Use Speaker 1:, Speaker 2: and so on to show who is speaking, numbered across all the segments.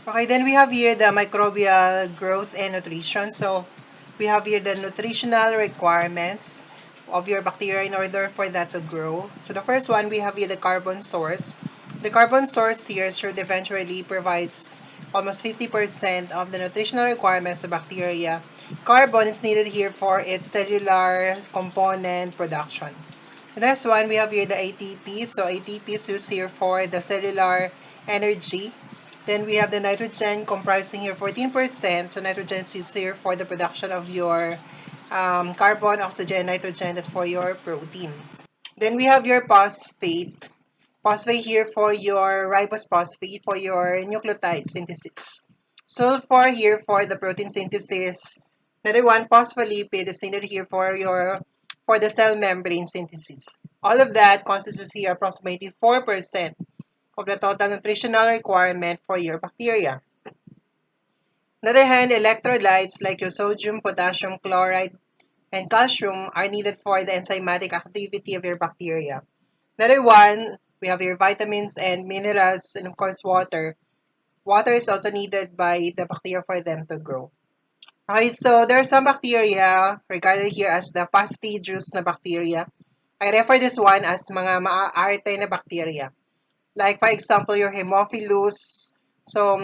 Speaker 1: Okay, then we have here the microbial growth and nutrition. So we have here the nutritional requirements of your bacteria in order for that to grow. So the first one, we have here the carbon source. The carbon source here should eventually provides almost 50% of the nutritional requirements of bacteria. Carbon is needed here for its cellular component production. The next one, we have here the ATP. So ATP is used here for the cellular energy. Then we have the nitrogen comprising here 14%. So nitrogen is used here for the production of your carbon, oxygen, nitrogen. That's for your protein. Then we have your phosphate. Phosphate here for your ribose phosphate for your nucleotide synthesis. Sulfur here for the protein synthesis. Another one, phospholipid is needed here for the cell membrane synthesis. All of that constitutes here approximately 4% of the total nutritional requirement for your bacteria. On the other hand, electrolytes like your sodium, potassium, chloride, and calcium are needed for the enzymatic activity of your bacteria. Another one, we have your vitamins and minerals, and of course water. Water is also needed by the bacteria for them to grow. Okay, so there are some bacteria regarded here as the fastidious na bacteria. I refer this one as mga maaarte na bacteria. Like for example, your Haemophilus. So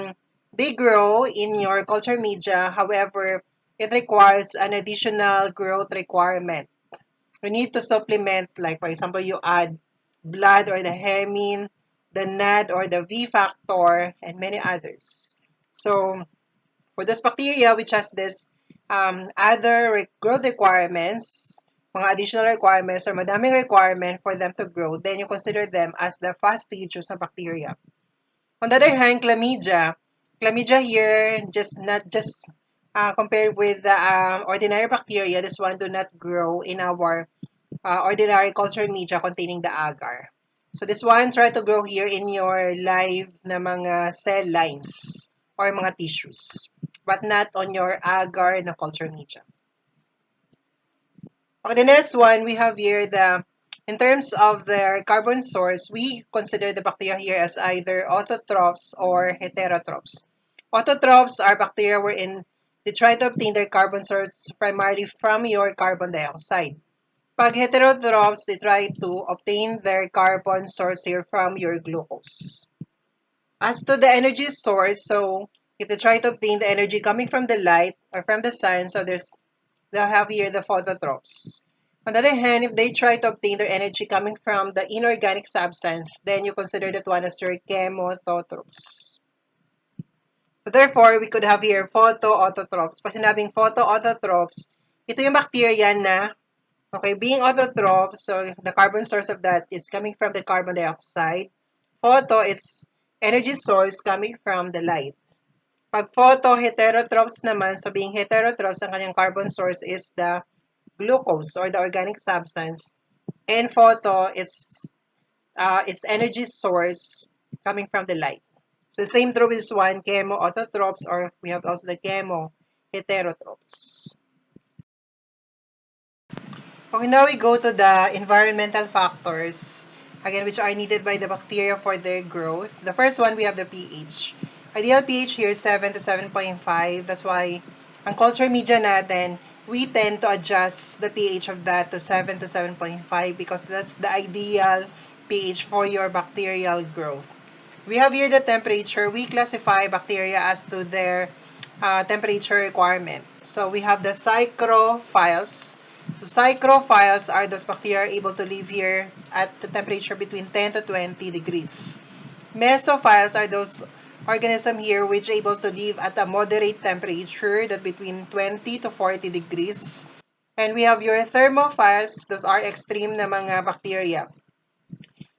Speaker 1: they grow in your culture media. However, it requires an additional growth requirement. You need to supplement, like for example, you add blood or the hemine, the NAD or the V factor, and many others. So for those bacteria which has this other growth requirements, mga additional requirements or madaming requirement for them to grow, then you consider them as the fastidious na bacteria. On the other hand, chlamydia here not just compared with the ordinary bacteria, this one do not grow in our ordinary culture media containing the agar. So this one try to grow here in your live na mga cell lines or mga tissues, but not on your agar na culture media. Okay, the next one we have here in terms of their carbon source, we consider the bacteria here as either autotrophs or heterotrophs. Autotrophs are bacteria wherein they try to obtain their carbon source primarily from your carbon dioxide. Pag heterotrophs, they try to obtain their carbon source here from your glucose. As to the energy source, so if they try to obtain the energy coming from the light or from the sun, so they'll have here the phototrophs. On the other hand, if they try to obtain their energy coming from the inorganic substance, then you consider that one as your chemothotrophs. So therefore, we could have here photoautotrophs. Pag sinabing photoautotrophs, ito yung bacteria na, okay, being autotroph, so the carbon source of that is coming from the carbon dioxide. Photo is energy source coming from the light. Pag photo-heterotrophs naman, so being heterotrophs, ang kanyang carbon source is the glucose or the organic substance. And photo is its energy source coming from the light. So same true with this one, chemo-autotrophs, or we have also the chemo-heterotrophs. Okay, now we go to the environmental factors, again, which are needed by the bacteria for their growth. The first one, we have the pH. Ideal pH here is 7 to 7.5. That's why ang culture media natin, we tend to adjust the pH of that to 7 to 7.5 because that's the ideal pH for your bacterial growth. We have here the temperature. We classify bacteria as to their temperature requirement. So we have the psychrophiles. So psychrophiles are those bacteria able to live here at the temperature between 10 to 20 degrees. Mesophiles are those organisms here which are able to live at a moderate temperature that between 20 to 40 degrees. And we have your thermophiles. Those are extreme na mga bacteria.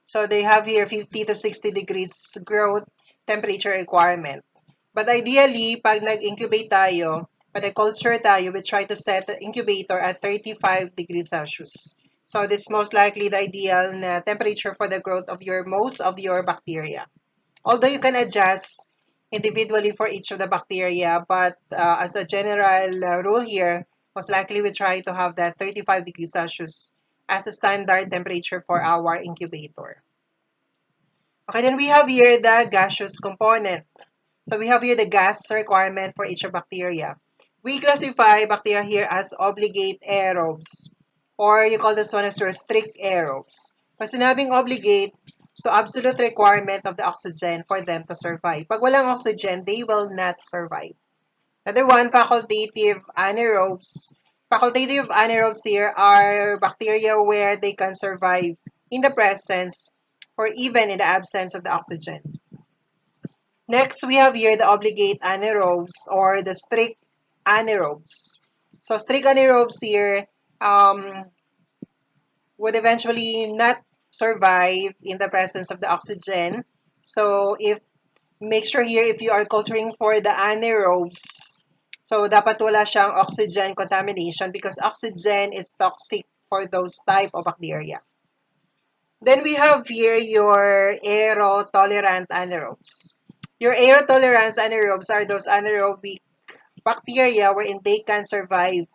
Speaker 1: So they have here 50 to 60 degrees growth temperature requirement. But ideally, pag nag-incubate tayo, pag nag-culture tayo, we try to set the incubator at 35 degrees Celsius. So this is most likely the ideal na temperature for the growth of most of your bacteria. Although you can adjust individually for each of the bacteria, but as a general rule here, most likely we try to have that 35 degrees Celsius as a standard temperature for our incubator. Okay, then we have here the gaseous component. So we have here the gas requirement for each bacteria. We classify bacteria here as obligate aerobes, or you call this one as your strict aerobes. Pag sinabing obligate, so absolute requirement of the oxygen for them to survive. Pag walang oxygen, they will not survive. Another one, facultative anaerobes. Facultative anaerobes here are bacteria where they can survive in the presence or even in the absence of the oxygen. Next, we have here the obligate anaerobes or the strict anaerobes. So strict anaerobes here would eventually not survive in the presence of the oxygen. So if make sure here if you are culturing for the anaerobes, so dapat wala siyang oxygen contamination because oxygen is toxic for those type of bacteria. Then we have here your aerotolerant anaerobes. Your aerotolerant anaerobes are those anaerobic bacteria wherein they can survive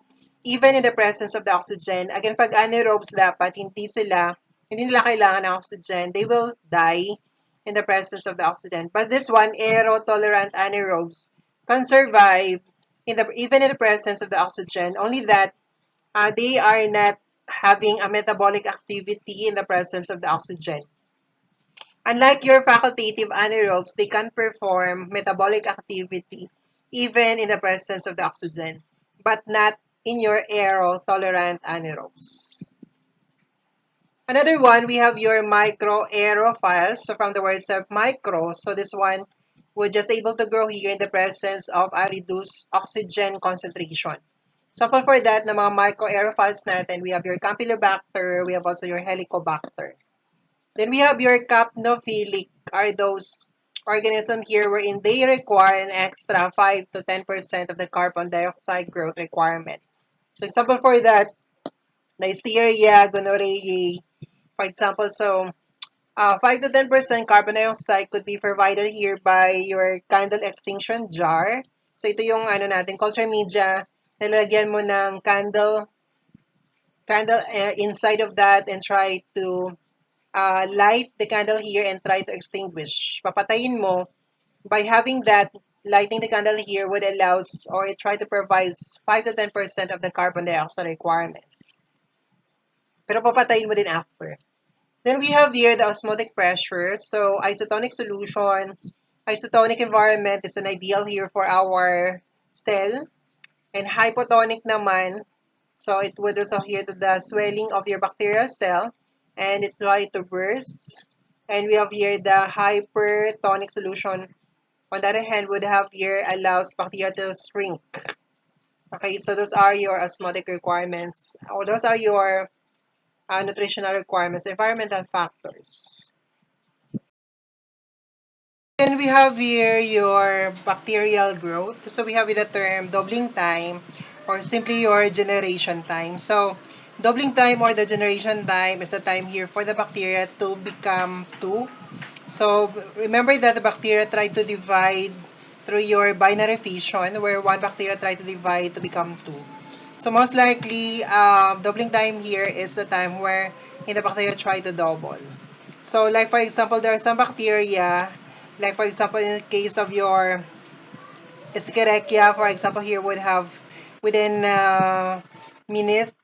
Speaker 1: even in the presence of the oxygen. Again, pag anaerobes dapat hindi nila kailangan ng oxygen. They will die in the presence of the oxygen. But this one, aerotolerant anaerobes, can survive even in the presence of the oxygen. Only that they are not having a metabolic activity in the presence of the oxygen. Unlike your facultative anaerobes, they can perform metabolic activity even in the presence of the oxygen, but not in your aerotolerant anaerobes. Another one, we have your microaerophiles. So from the words of micro, so this one would just able to grow here in the presence of a reduced oxygen concentration. Sample for that na mga microaerophiles natin, we have your Campylobacter, we have also your Helicobacter. Then we have your capnophilic are those organisms here wherein they require an extra 5 to 10% of the carbon dioxide growth requirement. So example for that, Neisseria, gonorrhea, for example, so 5 to 10% carbon dioxide could be provided here by your candle extinction jar. So ito yung culture media, nilagyan mo ng candle inside of that and try to light the candle here and try to extinguish. Papatayin mo. By having that, lighting the candle here would allows or it try to provide 5 to 10% of the carbon dioxide requirements. Pero papatayin mo din after. Then we have here the osmotic pressure. So isotonic solution, isotonic environment is an ideal here for our cell. And hypotonic naman, so it would also here to the swelling of your bacterial cell and it try to burst. And we have here the hypertonic solution. On the other hand, would have here allows bacteria to shrink. Okay, so those are your osmotic requirements. Or those are your nutritional requirements, environmental factors. Then we have here your bacterial growth. So we have the term doubling time or simply your generation time. So doubling time or the generation time is the time here for the bacteria to become 2. So remember that the bacteria try to divide through your binary fission where one bacteria try to divide to become 2. So most likely, doubling time here is the time where the bacteria try to double. So like for example, there are some bacteria, like for example in the case of your Escherichia, for example here would have within minute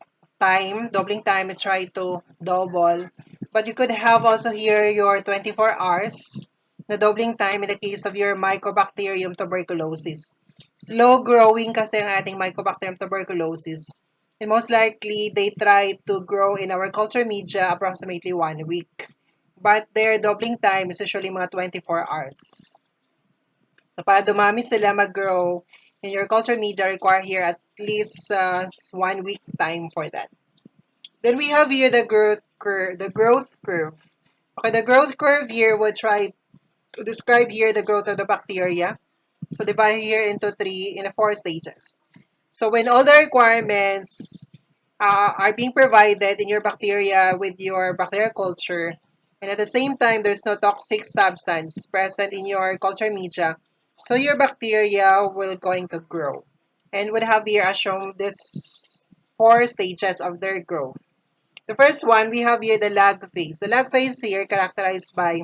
Speaker 1: time, doubling time, it try to double. But you could have also here your 24 hours na doubling time in the case of your Mycobacterium tuberculosis. Slow growing kasi ang ating Mycobacterium tuberculosis. And most likely, they try to grow in our culture media approximately 1 week. But their doubling time is usually mga 24 hours. So para dumami sila mag-grow, in your culture media require here at least 1 week time for that. Then we have here the growth curve. Okay, the growth curve here will try to describe here the growth of the bacteria. So divide here into 4 stages. So when all the requirements are being provided in your bacteria with your bacterial culture, and at the same time there's no toxic substance present in your culture media, so your bacteria will going to grow. And would have here as shown this 4 stages of their growth. The first one, we have here the lag phase. The lag phase here characterized by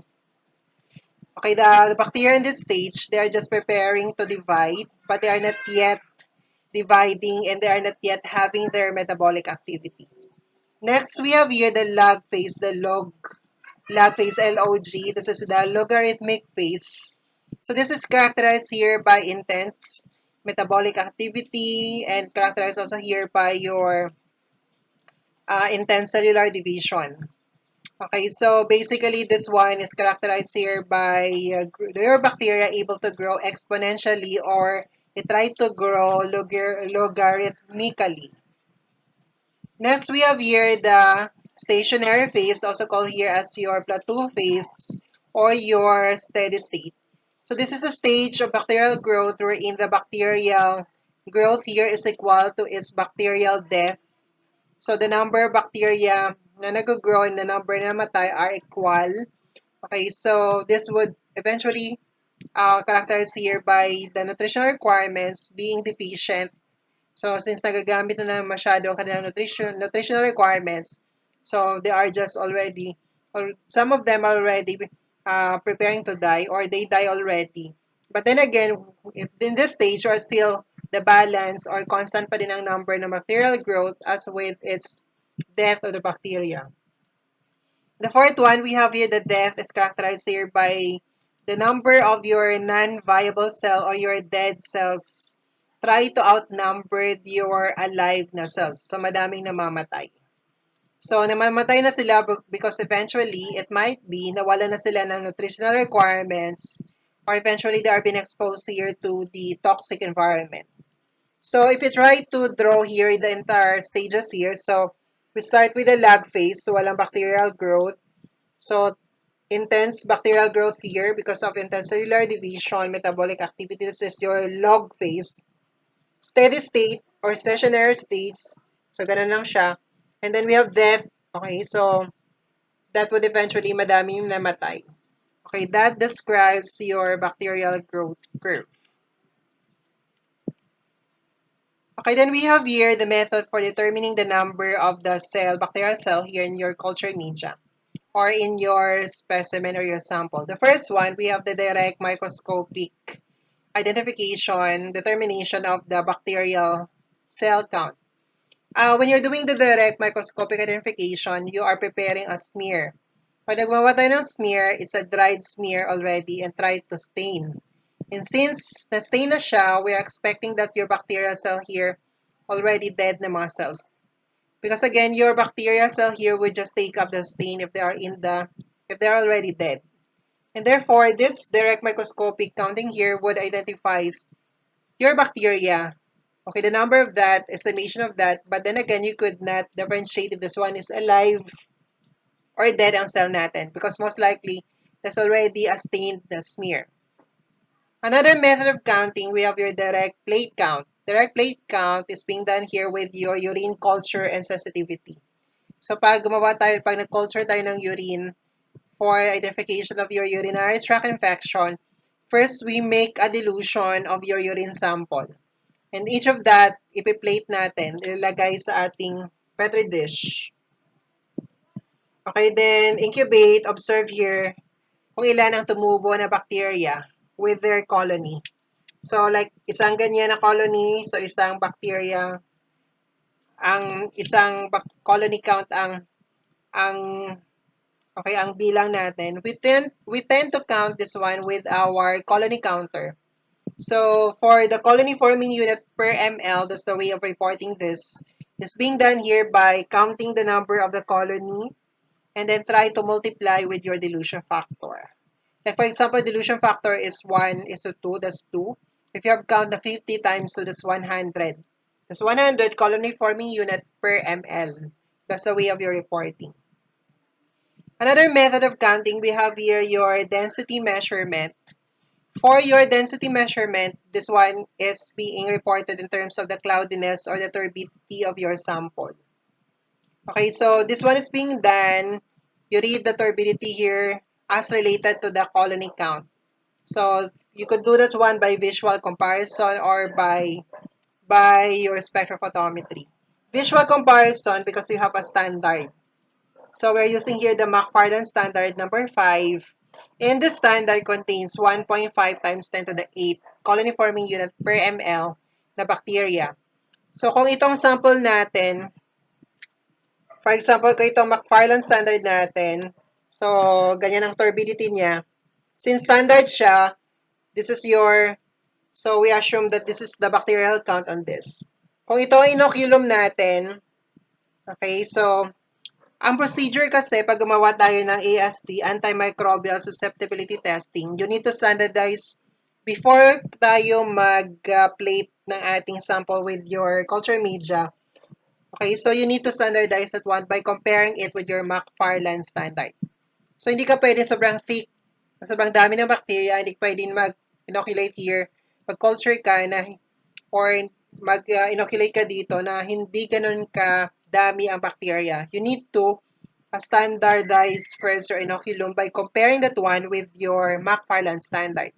Speaker 1: Okay, the bacteria in this stage, they are just preparing to divide, but they are not yet dividing and they are not yet having their metabolic activity. Next, we have here the log phase, log. This is the logarithmic phase. So this is characterized here by intense metabolic activity and characterized also here by your intense cellular division. Okay, so basically this one is characterized here by your bacteria able to grow exponentially or it try to grow logarithmically. Next, we have here the stationary phase, also called here as your plateau phase or your steady state. So this is a stage of bacterial growth wherein the bacterial growth here is equal to its bacterial death. So the number of bacteria na nag-grow and the number na namatay are equal. Okay, so this would eventually characterized here by the nutritional requirements being deficient. So since nagagamit na masyado ang kanilang nutritional requirements, so they are just already, or some of them are already preparing to die or they die already. But then again, if in this stage are still the balance or constant pa din ang number ng bacterial growth as with its death of the bacteria. The fourth one, we have here the death is characterized here by the number of your non-viable cell or your dead cells try to outnumber your alive na cells. So, madaming namamatay. So, namamatay na sila because eventually, it might be nawala na sila ng nutritional requirements or eventually they are being exposed here to the toxic environment. So, if you try to draw here the entire stages here, so we start with the lag phase, so walang bacterial growth. So, intense bacterial growth here because of intense cellular division, metabolic activities is your log phase. Steady state or stationary states. So, ganun lang siya. And then we have death. Okay, so that would eventually madaming namatay. Okay, that describes your bacterial growth curve. Okay, then we have here the method for determining the number of the bacterial cell here in your culture media or in your specimen or your sample. The first one, we have the direct microscopic determination of the bacterial cell count. When you're doing the direct microscopic identification, you are preparing a smear. Pag nagmawa tayo ng smear, it's a dried smear already and try to stain. And since na-stain na siya, we're expecting that your bacterial cell here already dead na mga cells. Because again, your bacterial cell here would just take up the stain if they're already dead. And therefore, this direct microscopic counting here would identify your bacteria. Okay, the number of that, estimation of that, but then again, you could not differentiate if this one is alive or dead ang cell natin because most likely, there's already a stained smear. Another method of counting, we have your direct plate count. Direct plate count is being done here with your urine culture and sensitivity. So pag nag-culture tayo ng urine for identification of your urinary tract infection, first we make a dilution of your urine sample. And each of that, ipiplate natin, ilalagay sa ating Petri dish. Okay, then incubate, observe here kung ilan ang tumubo na bacteria with their colony. So like isang ganyan na colony, so isang bacteria, ang isang colony count ang okay, ang bilang natin. We tend to count this one with our colony counter. So for the colony forming unit per ml, that's the way of reporting this. It's being done here by counting the number of the colony and then try to multiply with your dilution factor. Like for example, dilution factor is 1 is to 2, that's 2. If you have count the 50 times 2, that's 100. That's 100 colony forming unit per ml. That's the way of your reporting. Another method of counting, we have here your density measurement. For your density measurement, this one is being reported in terms of the cloudiness or the turbidity of your sample. Okay, so this one is being done. You read the turbidity here as related to the colony count. So you could do that one by visual comparison or by your spectrophotometry. Visual comparison because you have a standard. So we're using here the McFarland standard number 5. And the standard contains 1.5 times 10 to the 8 colony-forming unit per ml na bacteria. So, kung itong sample natin, for example, kung itong McFarland standard natin, so, ganyan ang turbidity niya. Since standard siya, this is your, so we assume that this is the bacterial count on this. Kung ito ang inoculum natin, okay, so, ang procedure kasi, pag gumawa tayo ng AST, antimicrobial susceptibility testing, you need to standardize before tayo mag-plate ng ating sample with your culture media. Okay, so you need to standardize that one by comparing it with your McFarland standard. So, hindi ka pwede sobrang thick, sobrang dami ng bacteria, hindi pwede mag-inoculate here. Pag-culture ka na, or mag-inoculate ka dito na hindi ganun ka dami ang bacteria. You need to standardize first your inoculum by comparing that one with your McFarland standard.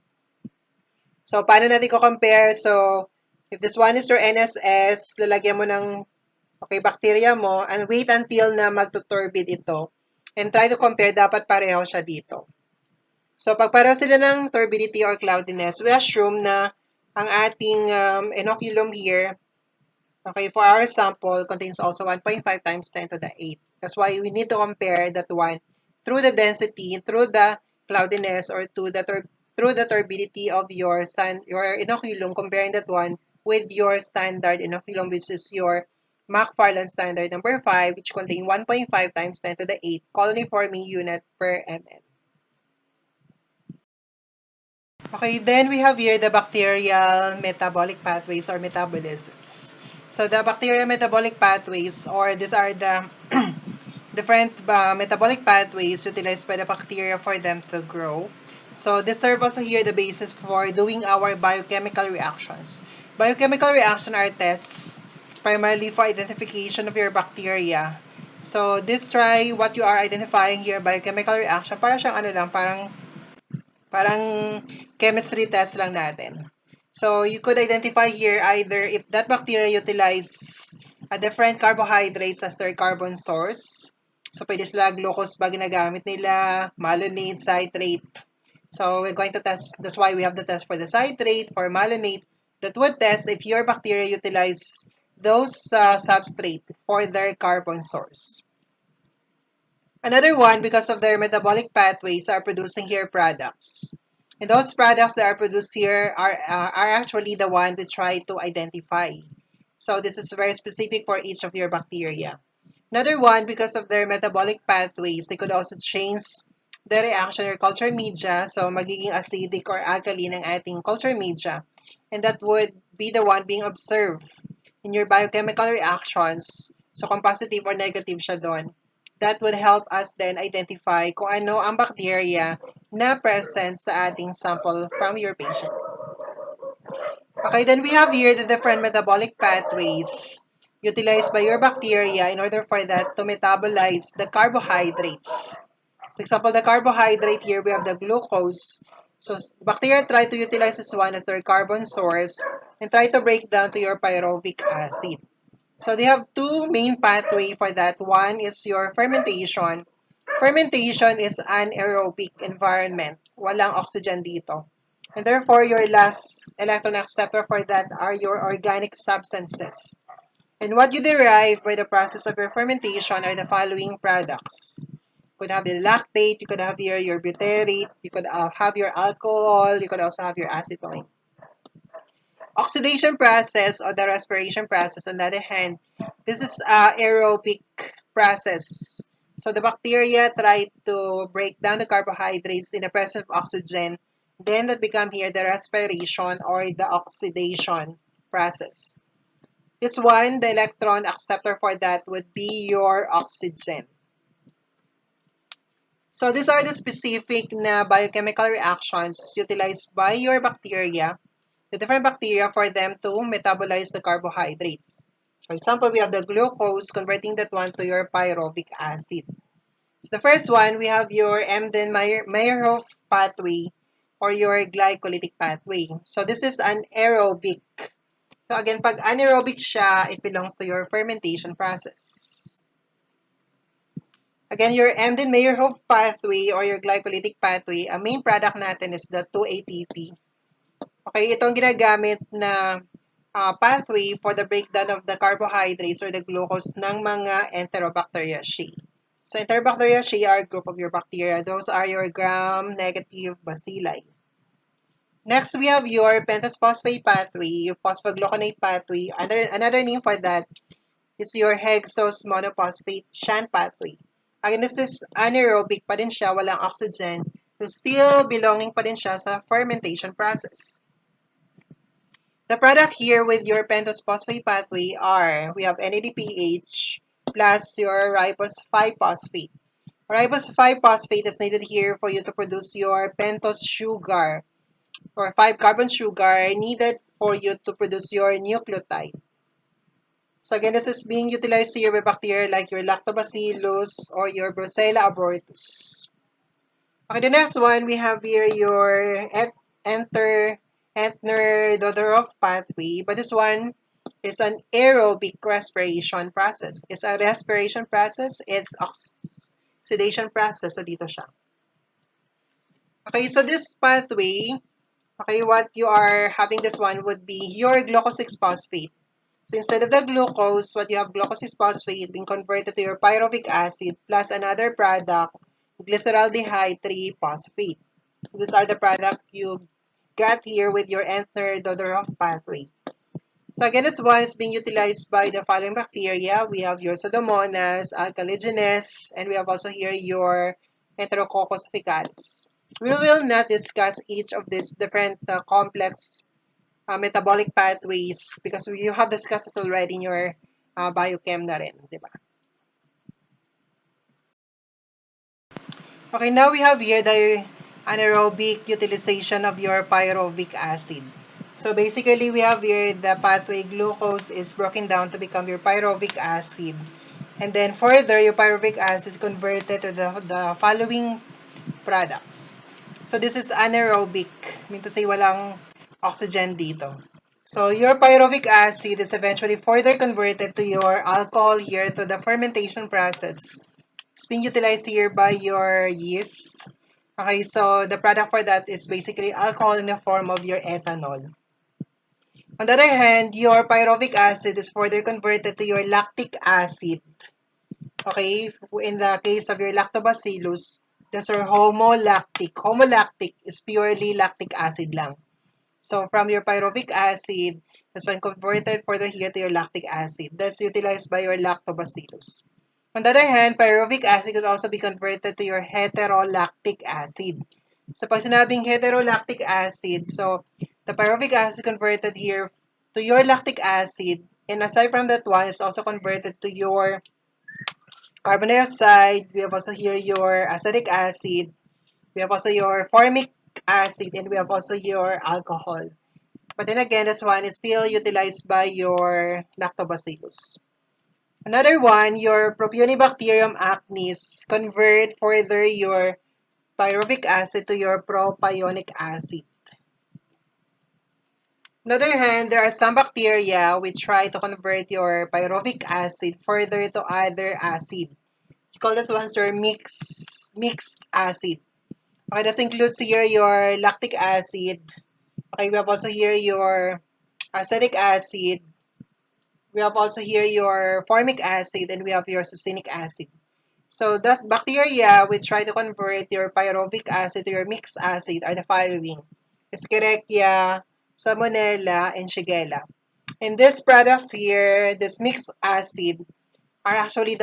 Speaker 1: So, paano natin ko compare? So, if this one is your NSS, lalagyan mo ng bacteria mo and wait until na magtuturbid ito. And try to compare, dapat pareho siya dito. So, pag pareho sila ng turbidity or cloudiness, we assume na ang ating inoculum here, okay, for our sample, contains also 1.5 times 10 to the 8. That's why we need to compare that one through the density, through the cloudiness, or through the turbidity of your inoculum, comparing that one with your standard inoculum, which is your McFarland standard number 5, which contain 1.5 times 10 to the 8 colony-forming unit per ml. Okay, then we have here the bacterial metabolic pathways or metabolisms. So the bacterial metabolic pathways, or these are the different metabolic pathways utilized by the bacteria for them to grow. So this serves also here the basis for doing our biochemical reactions. Biochemical reaction are tests primarily for identification of your bacteria. So this try what you are identifying here, biochemical reaction, para siyang parang chemistry test lang natin. So you could identify here either if that bacteria utilize a different carbohydrates as their carbon source. So pwede sila glucose ba ginagamit nila, malonate, citrate. So we're going to test, that's why we have the test for the citrate, for malonate, that would test if your bacteria utilize those substrate for their carbon source. Another one, because of their metabolic pathways, are producing here products. And those products that are produced here are actually the one we try to identify. So this is very specific for each of your bacteria. Another one, because of their metabolic pathways, they could also change the reaction or culture media. So magiging acidic or alkaline ang ating culture media. And that would be the one being observed in your biochemical reactions. So kung positive or negative siya doon, that would help us then identify kung ano ang bacteria na present sa ating sample from your patient. Okay, then we have here the different metabolic pathways utilized by your bacteria in order for that to metabolize the carbohydrates. For example, the carbohydrate here, we have the glucose. So bacteria try to utilize this one as their carbon source and try to break down to your pyruvic acid. So they have two main pathway for that. One is your fermentation. Fermentation is anaerobic environment. Walang oxygen dito. And therefore, your last electron acceptor for that are your organic substances. And what you derive by the process of your fermentation are the following products. You could have the lactate, you could have here your butyrate, you could have your alcohol, you could also have your acetone. Oxidation process or the respiration process, on the other hand, this is aerobic process. So the bacteria try to break down the carbohydrates in the presence of oxygen. Then that become here the respiration or the oxidation process. This one, the electron acceptor for that would be your oxygen. So these are the specific na biochemical reactions utilized by your bacteria, the different bacteria, for them to metabolize the carbohydrates. For example, we have the glucose, converting that one to your pyruvic acid. So the first one, we have your Embden-Meyerhof pathway or your glycolytic pathway. So this is an aerobic. So again, pag anaerobic siya, it belongs to your fermentation process. Again, your Embden-Meyerhof pathway or your glycolytic pathway, ang main product natin is the 2-ATP. Okay, ito ang ginagamit na pathway for the breakdown of the carbohydrates or the glucose ng mga Enterobacteriaceae. So, Enterobacteriaceae are a group of your bacteria. Those are your gram-negative bacilli. Next, we have your pentose phosphate pathway, your phosphogluconate pathway. Another name for that is your hexose monophosphate shunt pathway. Again, this is anaerobic pa din siya, walang oxygen, so still belonging pa din siya sa fermentation process. The product here with your pentose phosphate pathway are, we have NADPH plus your ribose 5-phosphate. Ribose 5-phosphate is needed here for you to produce your pentose sugar or 5-carbon sugar needed for you to produce your nucleotide. So again, this is being utilized here by bacteria like your lactobacillus or your Brucella abortus. Okay, the next one, we have here your Entner-Doudoroff pathway, but this one is an aerobic respiration process. It's a respiration process, it's oxidation process, so dito siya. Okay, so this pathway, okay, what you are having this one would be your glucose 6-phosphate. So instead of the glucose, what you have glucose 6-phosphate being converted to your pyruvic acid plus another product, glyceraldehyde 3-phosphate. These are the product you got here with your Entner-Doudoroff pathway. So again, this one is being utilized by the following bacteria. We have your Pseudomonas, Alcaligenes, and we have also here your Enterococcus faecalis. We will not discuss each of these different complex metabolic pathways because you have discussed this already in your biochem na rin, di ba? Okay, now we have here the anaerobic utilization of your pyruvic acid. So basically, we have here the pathway glucose is broken down to become your pyruvic acid. And then further, your pyruvic acid is converted to the following products. So this is anaerobic, mean to say walang oxygen dito. So your pyruvic acid is eventually further converted to your alcohol here through the fermentation process. It's being utilized here by your yeast. Okay, so the product for that is basically alcohol in the form of your ethanol. On the other hand, your pyruvic acid is further converted to your lactic acid. Okay, in the case of your lactobacillus, that's your homolactic. Homolactic is purely lactic acid lang. So from your pyruvic acid, that's when converted further here to your lactic acid. That's utilized by your lactobacillus. On the other hand, pyruvic acid could also be converted to your heterolactic acid. So pag sinabing heterolactic acid, so the pyruvic acid converted here to your lactic acid, and aside from that one, it's also converted to your carbon dioxide. We have also here your acetic acid. We have also your formic acid, and we have also your alcohol. But then again, this one is still utilized by your lactobacillus. Another one, your Propionibacterium acnes convert further your pyruvic acid to your propionic acid. On the other hand, there are some bacteria which try to convert your pyruvic acid further to other acid. You call that one your mixed acid. Okay, this includes here your lactic acid. Okay, we have also here your acetic acid. We have also here your formic acid, and we have your succinic acid. So the bacteria which try to convert your pyruvic acid to your mixed acid are the following: Escherichia, Salmonella, and Shigella. And these products here, this mixed acid, are actually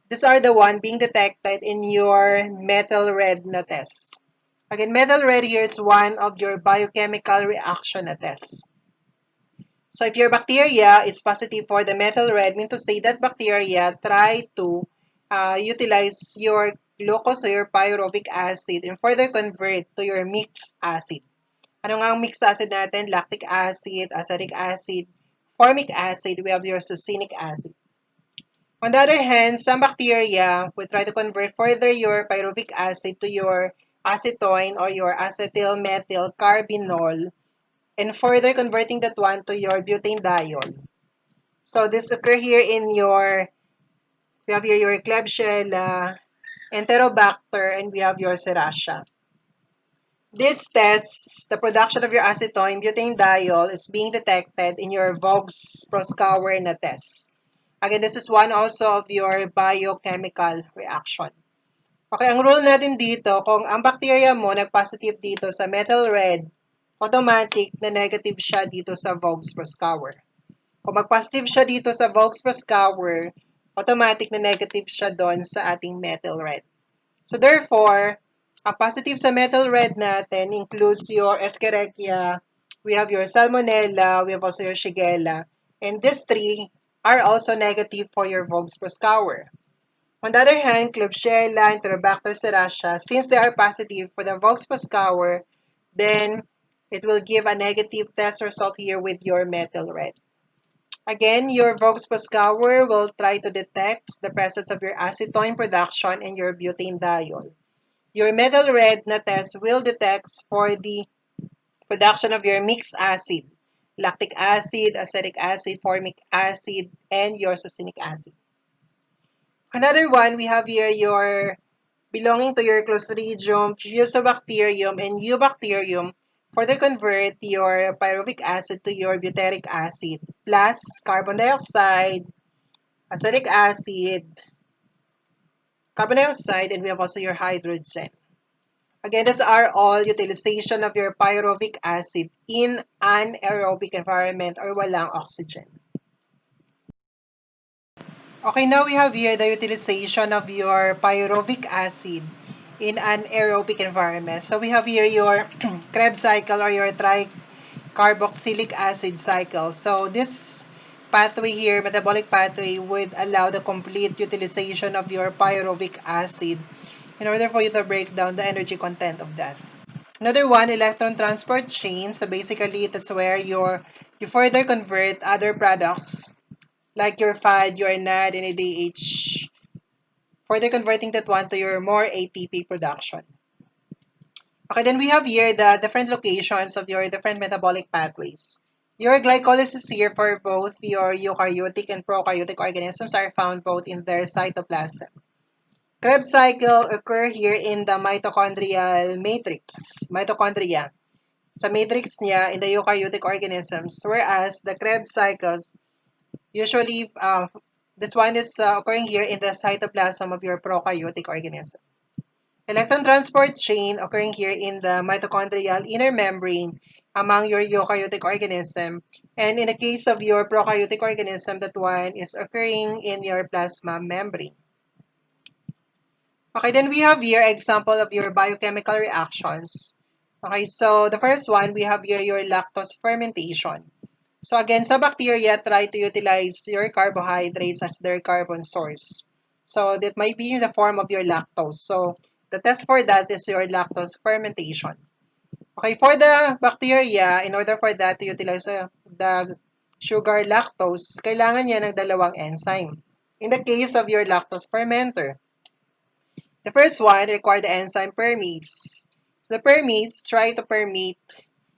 Speaker 1: these are the one being detected in your metal red na test. Again, metal red here is one of your biochemical reaction na test. So if your bacteria is positive for the metal red, mean to say that bacteria try to utilize your glucose or your pyruvic acid and further convert to your mixed acid. Ano nga ang mixed acid natin? Lactic acid, acetic acid, formic acid, we have your succinic acid. On the other hand, some bacteria will try to convert further your pyruvic acid to your acetone or your acetyl-methyl-carbinol and further converting that one to your butanediol. So this occur here in your, we have here your Klebsiella, Enterobacter, and we have your Serratia. This test, the production of your acetone butanediol is being detected in your Voges-Proskauer na test. Again, this is one also of your biochemical reaction. Okay, ang rule natin dito, kung ang bacteria mo nag-positive dito sa metal red, automatic na negative siya dito sa Voges-Proskauer. Kung mag-positive siya dito sa Voges-Proskauer, automatic na negative siya doon sa ating metal red. So therefore, ang positive sa metal red natin includes your Escherichia, we have your Salmonella, we have also your Shigella, and these three are also negative for your Voges-Proskauer. On the other hand, Klebsiella, Enterobacter, Serratia, since they are positive for the Voges-Proskauer, then it will give a negative test result here with your metal red. Again, your Voges-Proskauer will try to detect the presence of your acetone production and your butanediol. Your metal red na test will detect for the production of your mixed acid, lactic acid, acetic acid, formic acid, and your succinic acid. Another one, we have here your belonging to your Clostridium, Fusobacterium, and Eubacterium. Further convert your pyruvic acid to your butyric acid, plus carbon dioxide, acetic acid, carbon dioxide, and we have also your hydrogen. Again, these are all utilization of your pyruvic acid in an anaerobic environment or walang oxygen. Okay, now we have here the utilization of your pyruvic acid in an aerobic environment. So we have here your Krebs cycle or your tricarboxylic acid cycle. So this pathway here, metabolic pathway, would allow the complete utilization of your pyruvic acid in order for you to break down the energy content of that. Another one, electron transport chain. So basically, that's where you further convert other products like your FAD, your NAD, and ADH, further converting that one to your more ATP production. Okay, then we have here the different locations of your different metabolic pathways. Your glycolysis here for both your eukaryotic and prokaryotic organisms are found both in their cytoplasm. Krebs cycle occur here in the mitochondrial matrix, mitochondria. Sa matrix niya in the eukaryotic organisms, whereas the Krebs cycles usually this one is occurring here in the cytoplasm of your prokaryotic organism. Electron transport chain occurring here in the mitochondrial inner membrane among your eukaryotic organism. And in the case of your prokaryotic organism, that one is occurring in your plasma membrane. Okay, then we have here example of your biochemical reactions. Okay, so the first one, we have here your lactose fermentation. So again, sa bacteria, try to utilize your carbohydrates as their carbon source. So that might be in the form of your lactose. So the test for that is your lactose fermentation. Okay, for the bacteria, in order for that to utilize the sugar lactose, kailangan niya ng dalawang enzyme. In the case of your lactose fermenter, the first one required the enzyme permease. So the permease try to permeate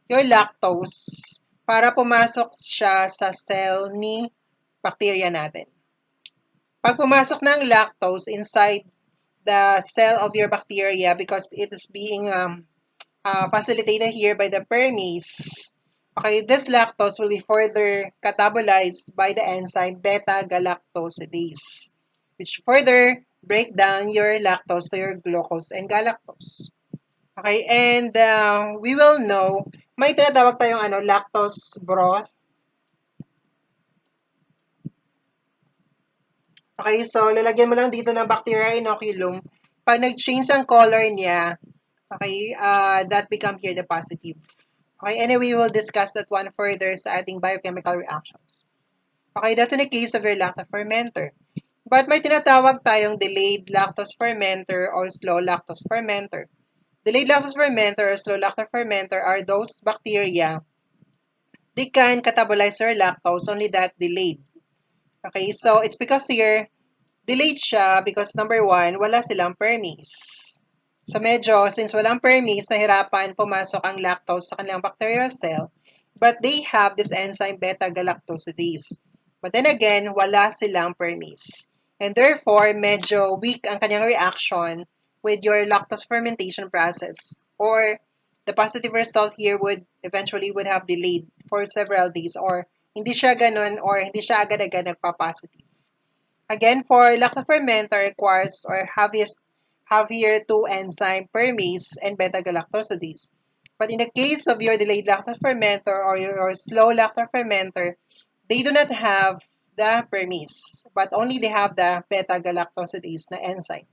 Speaker 1: your lactose para pumasok siya sa cell ni bacteria natin. Pag pumasok ng lactose inside the cell of your bacteria because it is being facilitated here by the permease, okay, this lactose will be further catabolized by the enzyme beta-galactosidase, which further break down your lactose to your glucose and galactose. Okay, and we will know, may tinatawag tayong lactose broth. Okay, so lalagyan mo lang dito ng bacteria inoculum. Pag nag-change ang color niya, okay, that become here the positive. Okay, anyway, we will discuss that one further sa ating biochemical reactions. Okay, that's in the case of your lactose fermenter. But may tinatawag tayong delayed lactose fermenter or slow lactose fermenter. Delayed lactose fermenter or slow lactose fermenter are those bacteria, they can catabolize their lactose, only that delayed. Okay, so it's because here, delayed siya because number one, wala silang permease. So medyo, since walang permease, nahirapan pumasok ang lactose sa kanilang bacterial cell, but they have this enzyme beta-galactosidase. But then again, wala silang permease. And therefore, medyo weak ang kanyang reaction with your lactose fermentation process. Or the positive result here would have delayed for several days, or hindi siya ganun, or hindi siya agad-agad nagpa-positive. Again, for lactofermenter requires or heavier two enzyme permase and beta-galactosidase. But in the case of your delayed lactose fermenter or your slow lactose fermenter, they do not have the permase, but only they have the beta-galactosidase na enzyme.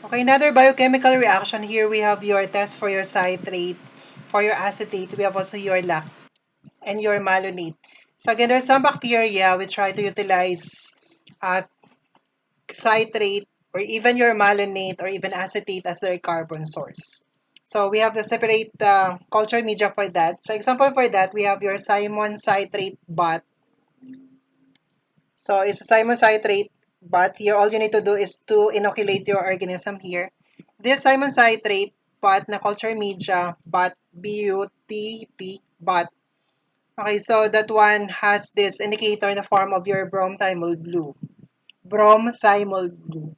Speaker 1: Okay, another biochemical reaction here, we have your test for your citrate, for your acetate, we have also your lac and your malonate. So again, there's some bacteria which try to utilize uh, citrate or even your malonate or even acetate as their carbon source. So we have to separate the culture media for that. So example for that, we have your Simon citrate bot. So it's a Simon citrate bot. Here, all you need to do is to inoculate your organism here. This Simon citrate bot na culture media, bot, BUTP, bot. Okay, so that one has this indicator in the form of your bromthymol blue. Bromthymol blue.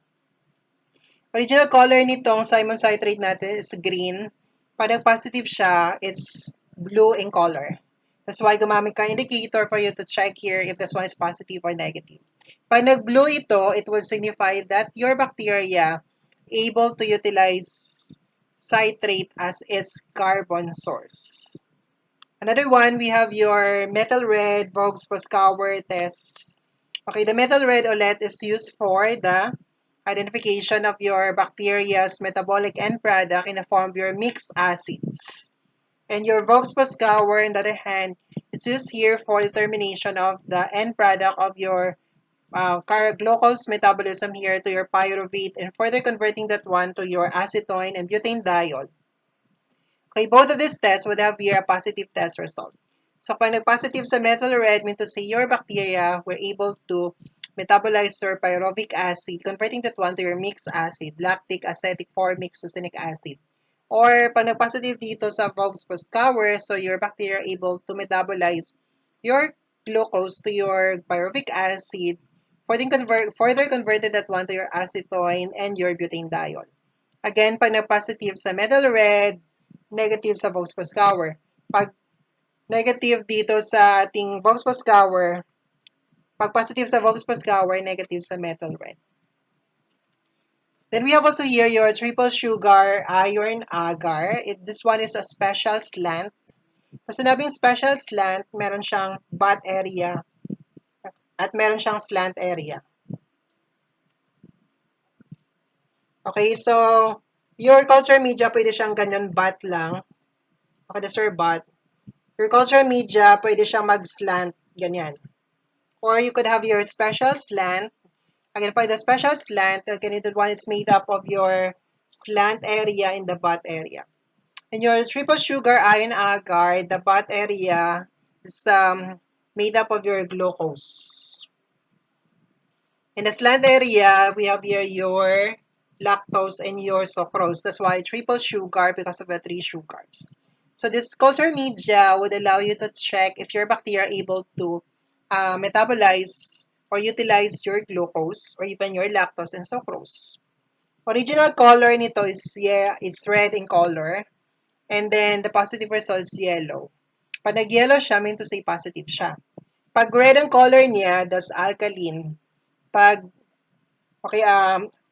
Speaker 1: Original color nitong Simon citrate natin is green. Pag nag-positive siya, it's blue in color. That's why gumamit ka indicator for you to check here if this one is positive or negative. Pag nag-blue ito, it will signify that your bacteria able to utilize citrate as its carbon source. Another one, we have your metal red Voges-Proskauer test. Okay, the metal red ulit is used for the identification of your bacteria's metabolic end product in the form of your mixed acids. And your Voges-Proskauer, on the other hand, is used here for determination of the end product of your glucose metabolism here to your pyruvate and further converting that one to your acetone and butanediol. Okay, both of these tests would have here a positive test result. So pag nag-positive sa metal red, mean to say your bacteria were able to metabolize your pyruvic acid, converting that one to your mixed acid, lactic, acetic, formic, succinic acid. Or pag nag-positive dito sa Voges-Proskauer, so your bacteria are able to metabolize your glucose to your pyruvic acid, further converted that one to your acetone and your butanediol. Again, pag nag-positive sa metal red, negative sa Voges-Proskauer. Pag negative dito sa ating Voges-Proskauer, pag positive sa Voges-Proskauer, negative sa metal red. Then we have also here your triple sugar iron agar. This one is a special slant. Pag sinabing special slant, meron siyang butt area at meron siyang slant area. Okay, so your culture media, pwede siyang ganyan butt lang. Okay, the sir butt. Your culture media, pwede siyang mag-slant, ganyan. Or you could have your special slant. Again, for the special slant, again, the one is made up of your slant area in the butt area. In your triple sugar iron agar, the butt area is made up of your glucose. In the slant area, we have here your lactose and your sucrose. That's why triple sugar because of the three sugars. So this culture media would allow you to check if your bacteria are able to metabolize or utilize your glucose or even your lactose and sucrose. Original color nito is red in color, and then the positive result is yellow. Pag nag-yellow siya, mean to say positive siya. Pag red ang color niya, that's alkaline. Pag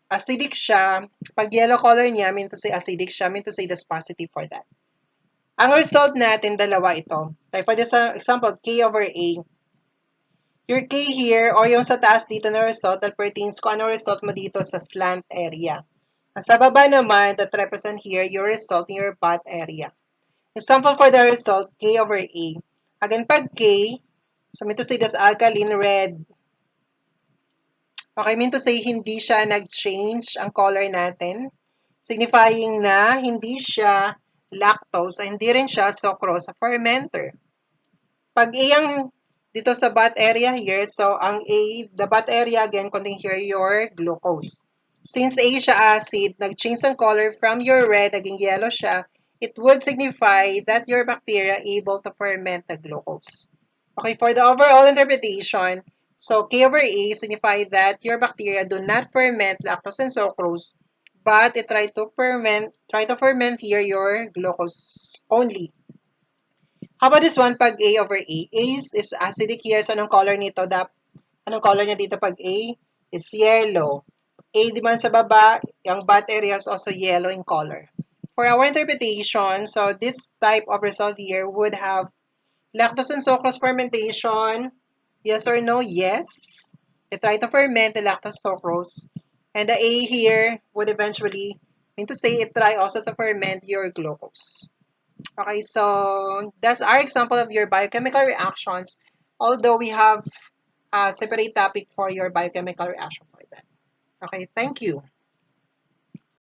Speaker 1: acidic siya, pag yellow color niya, mean to say acidic siya, mean to say that's positive for that. Ang result natin, dalawa ito. Like for this example, K over A. Your K here, or yung sa taas dito na result, that pertains kung ano result mo dito sa slant area. Ang sa baba naman, that represent here your result in your butt area. Example for the result, K over A. Again, pag K, so mean to say that's alkaline red. Okay, mean to say hindi siya nag-change ang color natin, signifying na hindi siya lactose, hindi rin siya sucrose sa fermenter. Pag A ang dito sa butt area here, so ang A, the butt area again contain here your glucose. Since A siya acid, nag-change ang color from your red, naging yellow siya, it would signify that your bacteria able to ferment the glucose. Okay, for the overall interpretation, So K over A signify that your bacteria do not ferment lactose and sucrose, but it try to ferment here your glucose only. How about this one pag A over A? A is acidic here. So anong color nito? Anong color niya dito pag A? Is yellow. A naman sa baba, yung butt area is also yellow in color. For our interpretation, so this type of result here would have lactose and sucrose fermentation. Yes or no? Yes. They try to ferment the lactose sucrose. And the A here would eventually mean to say it try also to ferment your glucose. Okay, so that's our example of your biochemical reactions. Although we have a separate topic for your biochemical reaction for that. Okay, thank you.